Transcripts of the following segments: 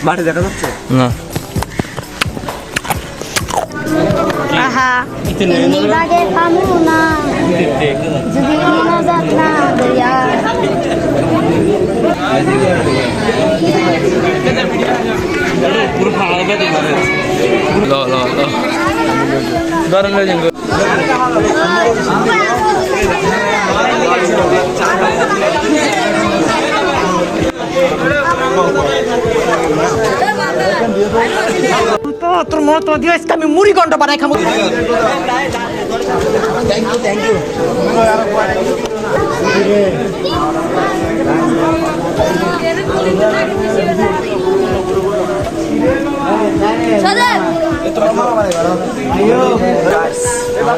মাঠে দেখা যাচ্ছে না আহা এমনি বাগে পামু না যদি মনাজাত না দিয়া পুরো ফাড়া বেদে মারে ল ল ল ধরেন লই যান তোর মনে তোমার দিয়ে আমি মুড়ি গন্ড বানাই খামো থ্যাংক ইউ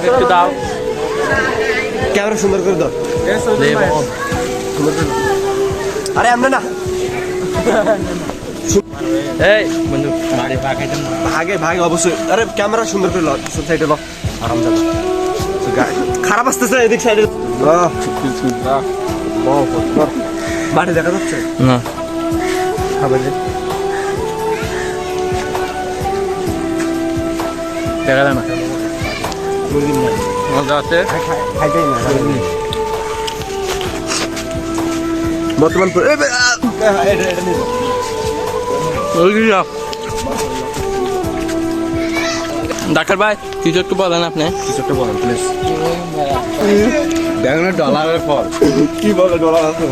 একটু দাও ক্যামেরা সুন্দর করে দাও আরে আমরা না এই বন্ধু মারি পাকাইতাম ভাগে ভাগে অবশ্যই আরে ক্যামেরা সুন্দর করে ল সাইডে ল আরাম যাবে খারাপ আসতেছে এদিক সাইডে মাঠে দেখা যাচ্ছে না খাবার দেখা যায় না মজা আছে খাইতেই না বর্তমান ডাক্তার ভাই কিছু একটু বলেন আপনি কিছু একটা বলেন প্লিজ ডলারের পর কি বলে ডলার আছে